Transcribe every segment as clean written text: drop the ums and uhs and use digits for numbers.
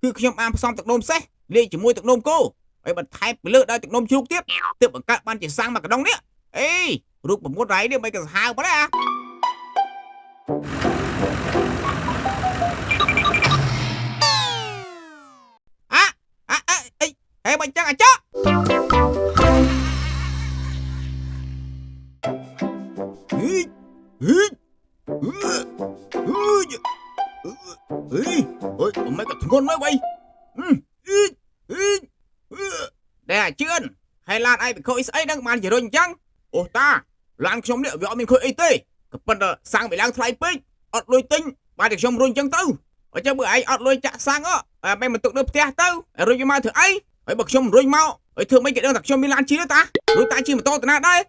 គឺខ្ញុំបានផ្សំទឹកនោមសេះលាយជាមួយទឹកនោមគោហើយបន្ថែមពីលើដោយទឹកនោមជ្រូកទៀតទើបបង្កើតបានជាសាំងមួយកណ្ដុងនេះអេរូបមន្តរៃនេះមិនក៏សាហាវប៉ុណ្ណាអេមិនចឹងអាចហឺហឺហឺអើយមិនក៏ធ្ងន់មើលវិញតែអាជឿនហើយឡានឯងbịខូចស្អីដឹងបានជារុញអញ្ចឹងអូតាឡានខ្ញុំនេះវាអត់មានខូចអីទេក៏ប៉ុន្តែសាំងវាឡើងថ្លៃពេកអត់លុយទិញបានតែខ្ញុំរុញអញ្ចឹងទៅអញ្ចឹងបើឯងអត់លុយចាក់សាំងមិនមកទុកនៅផ្ទះទៅរុញមកធ្វើអីហើយបើខ្ញុំរុញមកហើយធ្វើមិនគេដឹងថាខ្ញុំមានឡានជិះទេតារួចតាជិះម៉ូតូទៅណាដែរ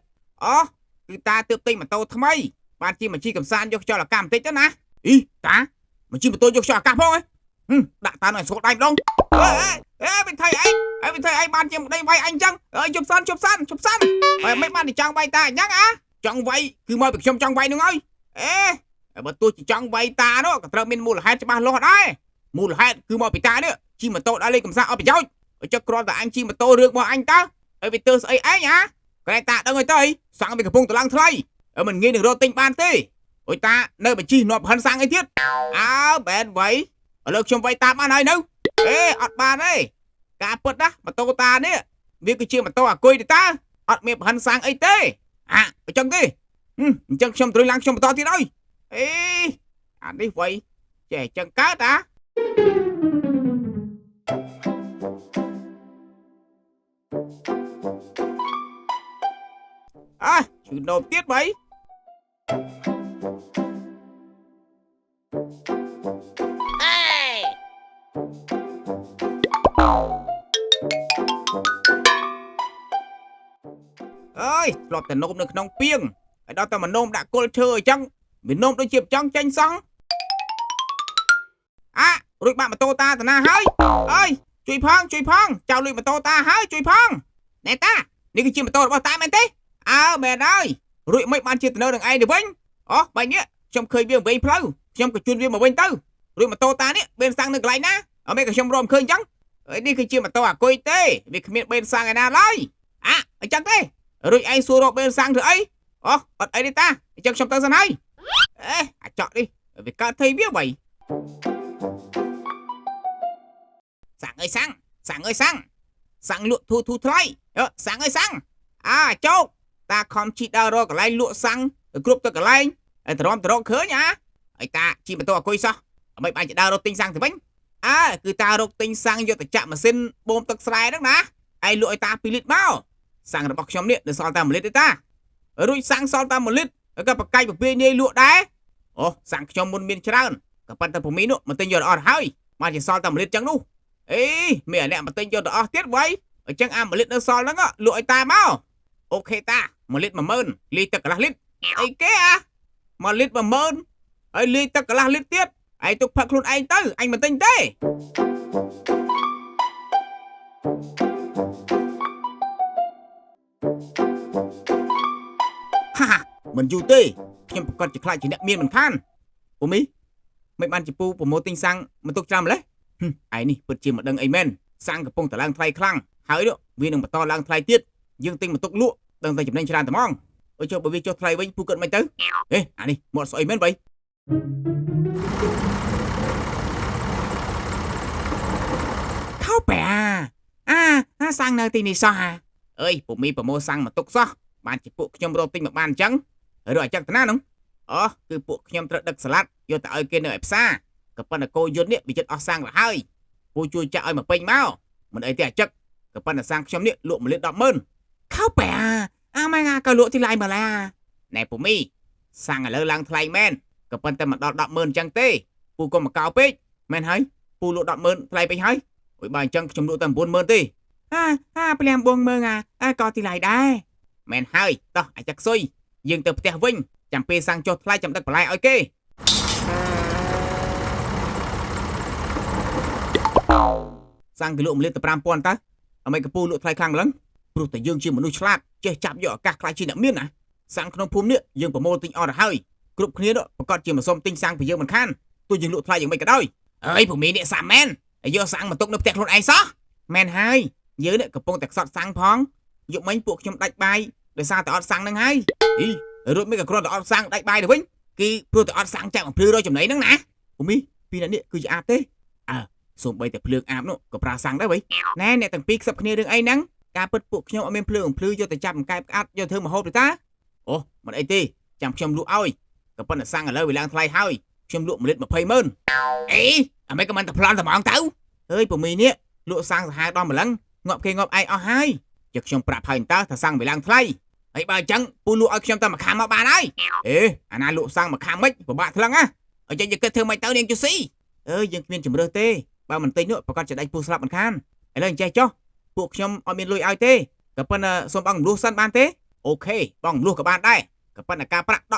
អូគឺតាទើបទិញម៉ូតូថ្មីបានជិះមកជិះកំសាន្តយកចោលអាកាសបន្តិចទៅណាអីតាមកជិះម៉ូតូយកចោលអាកាសផងដាក់តានៅស្រួលដៃម្ដងមិនថៃឯងបានជាម្ដីវាយអញអញ្ចឹងជប់សាន់ហើយមិនបានចង់វាយតាអញ្ចឹងចង់វាយគឺមកពីខ្ញុំចង់វាយនឹងហើយបើទោះជាចង់វាយតានោះក៏ត្រូវមានមូលហេតុច្បាស់លាស់ដែរមូលហេតុគឺមកពីតានេះជិះម៉ូតូដល់លេងកំសាន្តអត់ប្រយោជន៍ចុះគ្រាន់តែអញជិះម៉ូតូរឿងរបស់អញតើហើយវាទើស្អីឯងកែតាដឹងហើយទៅសាំងវាកំពុងតឡើងថ្លៃមិនងាយនឹងរកទិញបានទេអុយតានៅបញ្ជីនាំប្រហិនសាំងអីទៀតបែនវៃឥឡូវខ្ញុំវាយតាបានហើយនៅអត់បានទេការពិតណាម៉ូតូតានេះវាគឺជាម៉ូតូអាគុយទេតាអត់មានប្រហិនសាំងអីទេអញ្ចឹងទេអញ្ចឹងខ្ញុំត្រូវឡើងខ្ញុំបន្តទៀតហើយអានេះវៃចេះអញ្ចឹងកើតជឿនោមទៀតវៃធ្លាប់តែនោមនៅក្នុងពីងហើយដល់តែមកនោមដាក់គល់ឈើអញ្ចឹងវានោមដូចជាចង់ចាញ់សងរួចបាក់ម៉ូតូតាតាណាហើយជួយផងចៅលុយម៉ូតូតាហើយជួយផងណែតានេះគឺជាម៉ូតូរបស់តាមែនទេមែនហើយរួចមិនបានជាទៅនៅនឹងឯងទៅវិញបែរនេះខ្ញុំឃើញវាវិញផ្លូវខ្ញុំក៏ជូនវាមកវិញទៅរួចម៉ូតូតានេះបេនសាំងនៅកន្លែងណាមិនក៏ខ្ញុំរំឃើញអញ្ចឹងនេះគឺជាម៉ូតូអាគុយទេវាគ្មានបេនសាំងឯណាឡើយអញ្ចឹងទេរួចឯងសួររកបេនសាំងធ្វើអីអត់អីទេតាអញ្ចឹងខ្ញុំទៅសិនហើយអាចកនេះវាកើតથઈវាបីសាំងអើយសាំងលក់ធូថ្លៃសាំងអើយសាំងចោកតាខំជីដើររកកន្លែងលក់សាំងគ្រប់ទៅកន្លែងហើយទ្រាំទៅរកឃើញហើយតាជីម៉ូតូអគុយសោះមិនបានជាដើររកទិញសាំងទៅវិញគឺតារកទិញសាំងយកទៅចាក់ម៉ាស៊ីនបូមទឹកស្រែហ្នឹងណាឯងលក់ឲ្យតា2លីត្រមកសាំងរបស់ខ្ញុំនេះនៅសល់តែ1លីត្រទេតារួចសាំងសល់តែ1លីត្រហើយក៏បកាយប្រភេទនេះលក់ដែរសាំងខ្ញុំមុនមានច្រើនក៏ប៉ុន្តែពូមីនោះមិនទិញយកអស់ហើយបានជាសល់តែ1លីត្រចឹងនោះមានអាអ្នកមកទិញយកទៅអស់ទៀតវ៉ៃអញ្ចឹង1លីត្រនៅសល់ហ្នឹងលក់ឲ្យតាមកអូខេតា1លីត្រ10000លាយទឹកកន្លះលីត្រអីគេ1លីត្រ10000ហើយលាយទឹកកន្លះលីត្រទៀតឯងទុកផឹកខ្លួនឯងទៅអញមិនទិញទេមិនយូរទេខ្ញុំប្រកាសជាខ្លាចជាអ្នកមានមិនខានពូមីមិនបានជាពូប្រម៉ូទិញសាំងមិនទុកចាំម្លេះឯនេះពិតជាមិនដឹងអីមែនសាំងកំពុងតែឡើងថ្លៃខ្លាំងហើយវានឹងបន្តឡើងថ្លៃទៀតយើងទិញមកទុកលក់ដឹងតែចំណេញច្រើនតែហ្មងចុះបើវាចុះថ្លៃវិញពូគិតមិនទៅអានេះមកស្អីមែនបីខោបែសាំងនៅទីនេះសោះពូមីប្រម៉ូសាំងមកទុកសោះបានជាពួកខ្ញុំរកទិញមកបានអញ្ចឹងឬអញ្ចឹងទៅណានោះគឺពួកខ្ញុំត្រូវដឹកសាឡាត់យកទៅឲ្យគេនៅឯផ្សារក៏ប៉ុន្តែកោយន្តនេះវាចិត្តអស់សាំងទៅហើយពូជួយចាក់ឲ្យមកពេញមកមិនអីទេអាចឹកក៏ប៉ុន្តែសាំងខ្ញុំនេះលក់1លីត្រ100,000ខោបែម៉ែក៏លក់ទីឡាយមកឡាណែពូមីសាំងឥឡូវឡើងថ្លៃមែនក៏ប៉ុន្តែមិនដល់100,000អញ្ចឹងទេពូកុំមកកោពេកមែនហើយពូលក់100,000ថ្លៃពេកហើយអូយបើអញ្ចឹងខ្ញុំលក់តែ90,000ទេព្រាមបងមើងក៏ទីឡាយដែរមែនហើយតោះអាចខ្សុយយើងទៅផ្ទះវិញចាំពេលសាំងចុះថ្លៃចាំដឹកបន្លែឲ្យគេសាំងគីឡូ1លីត្រទៅ5,000តើអ្មេកពូលក់ថ្លៃខ្លាំងម្លឹងព្រោះតែយើងជាមនុស្សឆ្លាតចេះចាប់យកឱកាសខ្លាចជាអ្នកមានណាសាំងក្នុងភូមិនេះយើងប្រមូលទិញអស់ទៅហើយគ្រប់គ្នាប្រកាសជាមកសុំទិញសាំងពីយើងមិនខានទោះយើងលក់ថ្លៃយ៉ាងម៉េចក៏ដោយអើយពូមីនេះសាំមែន យកសាំងមកទុកនៅផ្ទះខ្លួនឯងសោះមែនហើយយើងនេះកំពុងតែខ្សត់សាំងផងយកមិញពួកខ្ញុំដាច់បាយដោយសារតែអត់សាំងហ្នឹងហើយរួចមិនក៏គ្រាន់តែអត់សាំងដាច់បាយទៅវិញគឺព្រោះតែអត់សាំងចាក់បំភ្លឺរយចំណីហ្នឹងណាពូមីពីអ្នកនេះគឺជាអាបទេសូម្បីតែភ្លើងអាបនោះក៏ប្រើសាំងដែរវិញណែអ្នកទាំងពីរខ្សឹបគ្នារឿងអីហ្នឹងការពិតពួកខ្ញុំអត់មានភ្លើងបំភ្លឺយកទៅចាប់បង្កែបក្អាត់យកធ្វើម្ហូបទេតាអូមិនអីទេចាំខ្ញុំលក់ឲ្យក៏ប៉ុន្តែសាំងឥឡូវវាឡើងថ្លៃហើយខ្ញុំលក់1លីត្រ20ម៉ឺនអីអាមិនក៏មិនតែប្លន់តែហ្មងទៅអើយពូមីនេះលក់សាំងសាហាវដល់ម្លឹងងាប់គេងាប់ឯងអស់ហើយយកខ្ញុំប្រាប់ហើយតើថាសាំងវាឡើងថ្លៃហើយបើអញ្ចឹងពូលក់ឲ្យខ្ញុំតែមួយខាំមកបានហើយអាណាលក់សាំងមួយខាំមិនពិបាកថ្លឹងណាអញ្ចឹងយើងគិតធ្វើមិនទៅនាងជូស៊ីយើងគ្មានជំរឿសទេបើមិនទិញនោះប្រកាសជាដាច់ពូស្លាប់មិនខានឥឡូវអញ្ចេះចុះពួកខ្ញុំអត់មានលុយឲ្យទេក៏ប៉ុន្តែសូមបងរំលោះសិនបានទេអូខេបងរំលោះក៏បានដែរក៏ប៉ុន្តែការប្រាក់ 10%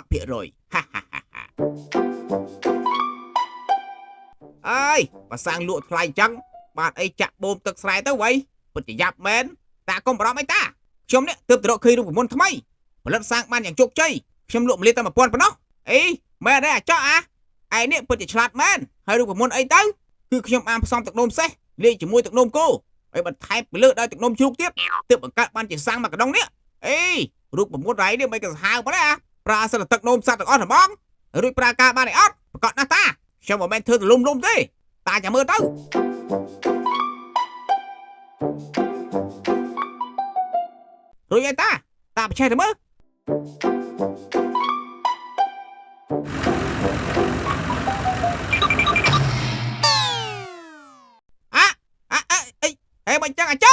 អើយបើសាំងលក់ថ្លៃអញ្ចឹងបាទអីចាក់បូមទឹកស្រែទៅវ៉ៃពិតជាយ៉ាប់មែនតាកុំបារម្ភអីតាខ្ញុំនេះទើបទៅរកឃើញរូបមន្តថ្មីផលិតសាំងបានយ៉ាងជោគជ័យខ្ញុំលក់1លីត្រតែ1000ប៉ុណ្ណោះអីមែនទេអាចោះឯនេះពិតជាឆ្លាតមែនហើយរូបមន្តអីទៅគឺខ្ញុំអានផ្សំទឹកនោមសេះលាយជាមួយទឹកនោមគោហើយបន្ថែមពីលើដោយទឹកនោមជ្រូកទៀតទើបបង្កើតបានជាសាំងមួយកណ្ដុងនេះរូបមន្តរៃនេះមិនក៏សាហាវប៉ុណ្ណាប្រើសិនទឹកនោមសត្វទាំងអស់ហ្មងរួចប្រើការបានអីអត់ប្រកាសណាស់តាខ្ញុំមិនមែនធ្វើទលំទេតាចាំមើលទៅរួចហើយតាបច្ចេកទៅមើលមិនចឹងអាច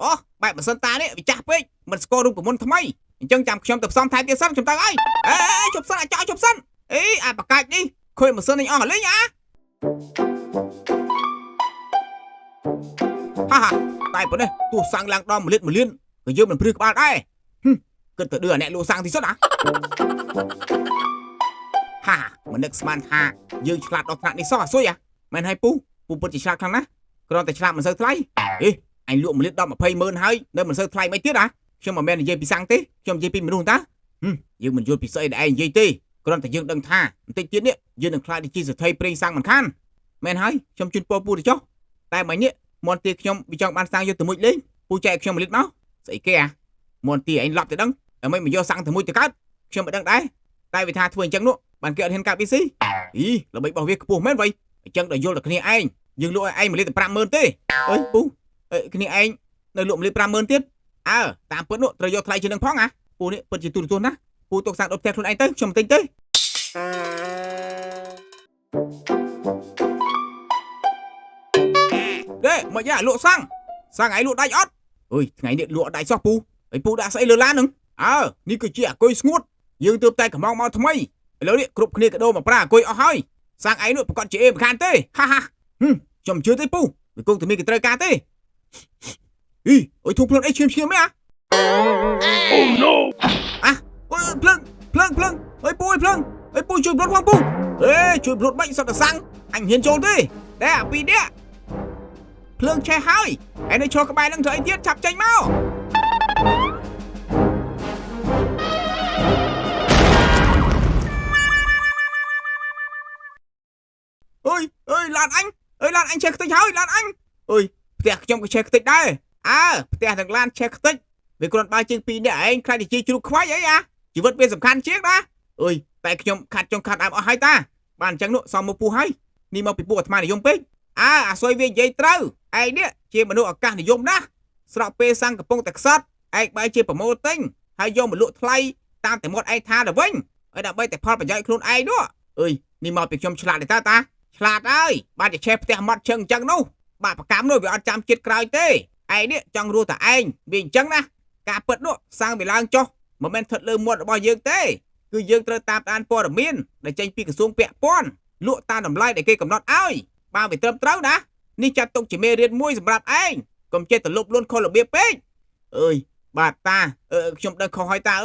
អូបែបមិនសិនតានេះវាចាស់ពេកមិនស្គាល់រូបមន្តថ្មីអញ្ចឹងចាំខ្ញុំទៅផ្សំថែមទៀតសិនខ្ញុំទៅហើយជប់សិនអាចជប់សិនអាបកាច់នេះខូចម៉ាស៊ីននេះអស់លេងតែប៉ុណ្ណេះទោះសាំងឡើងដល់1លីត្រ1លានក៏យើងមិនព្រឺក្បាលដែរគិតទៅđưaអ្នកលក់សាំងទីសុទ្ធមិននឹកស្មានថាយើងឆ្លាតដល់ថ្នាក់នេះសោះអាស៊ុយមែនហើយពូពិតជាឆ្លាតខ្លាំងណាស់គ្រាន់តែឆ្លាតមិនសូវថ្លៃអញលក់1លីត្រដល់20ម៉ឺនហើយនៅមិនសូវថ្លៃមិនទៀតខ្ញុំមិនមែននិយាយពីសាំងទេខ្ញុំនិយាយពីមនុស្សតាយើងមិនយល់ពីស្អីដែលឯងនិយាយទេគ្រាន់តែយើងដឹងថាបន្តិចទៀតនេះយើងនឹងខ្លាចទៅជាសេដ្ឋីប្រេងសាំងមិនខានមែនហើយខ្ញុំជូនពរពូទៅចុះតែមិញនេះមន់ទាខ្ញុំវាចង់បានសាំងយកទៅមួយលេងពូចែកខ្ញុំ1លីត្រមកស្អីគេមន់ទាឯងឡប់ទៅដឹងតែមិនយកសាំងទៅមួយទៅកើតខ្ញុំមិនដឹងដែរតែវាថាធ្វើអញ្ចឹងនោះបានគេអត់ហ៊ានកាប់វាស៊ីល្បីរបស់វាខ្ពស់មែនវ៉ៃអញ្ចឹងដល់យល់តែគ្នាឯងយើងលក់ឲ្យឯង1លីត្រ50000ទេអើយពូគ្នាឯងនៅលក់1លីត្រ50000ទៀតតាមពិតនោះត្រូវយកថ្លៃជាងនឹងផងពូនេះពិតជាទូរទស្សន៍ណាពូទុកសាំងដុតផ្ទះខ្លួនឯងទៅខ្ញុំមិនទិញទេមកយ៉ាលក់សាំងឯងលក់ដាច់អត់អើយថ្ងៃនេះលក់ដាច់សោះពូហើយពូដាក់ស្អីលើឡានហ្នឹងនេះគឺជាអគុយស្ងួតយើងទើបតែកំងមកថ្មីឥឡូវនេះគ្រប់គ្នាកដោមកប្រាអគុយអស់ហើយសាំងឯងនោះប្រកាសជាមិនខានទេខ្ញុំជឿទេពូវាគង់តែមានគេត្រូវការទេអុយធុងភ្លើងអីឈាមហ៎Oh no ភ្លើងអើយពូភ្លើងអើយពូជួយប្លុតផងពូជួយប្លុតបាច់សតសាំងអញហ៊ានចូលទេតែអាពីរនេះភ្លើងឆេះហើយឯនៅឈរក្បែរនឹងធ្វើអីទៀតឆាប់ចេញមកអើយឡានអញឆេះខ្ទេចហើយឡានអញផ្ទះខ្ញុំក៏ឆេះខ្ទេចដែរផ្ទះទាំងឡានឆេះខ្ទេចវាគ្រាន់បើជាង2នាក់ឯងខ្លាចតែជាជ្រូកខ្វាយអីជីវិតវាសំខាន់ជាងណាតែខ្ញុំខាត់ចុងខាត់ដើមអស់ហើយតាបានអញ្ចឹងនោះសមមកពូហើយនេះមកពីពួកអាត្មានិយមពេកអាស៊ុយវានិយាយត្រូវឯងនេះជាមនុស្សឱកាសនិយមណាស់ស្រក់ពេលសាំងកំពុងតែខ្សត់ឯងបែរជាប្រមូលទិញហើយយកមកលក់ថ្លៃតាមតែមាត់ឯងថាទៅវិញហើយដើម្បីតែផលប្រយោជន៍ខ្លួនឯងនោះនេះមកពីខ្ញុំឆ្លាតទេតាឆ្លាតហើយបានតែឆេះផ្ទះមាត់ជើងអញ្ចឹងនោះបាក់ប្រកម្មនោះវាអត់ចាំចិត្តក្រោយទេឯងនេះចង់រស់តែឯងវាអញ្ចឹងណាការពិតនោះសាំងវាឡើងចុះមិនមែនស្ថិតលើមាត់របស់យើងទេគឺយើងត្រូវតាមដានព័ត៌មានដែលចេញពីក្រសួងពាក់ព័ន្ធលក់តាមតម្លៃដែលគេកំណត់ឲ្យបើវាត្រឹមត្រូវណានេះចាត់ទុកជាមេរៀនមួយសម្រាប់ឯងកុំចេះទៅលុបលួនខុសរបៀបពេកបាទតាខ្ញុំដឹងខុសហើយតា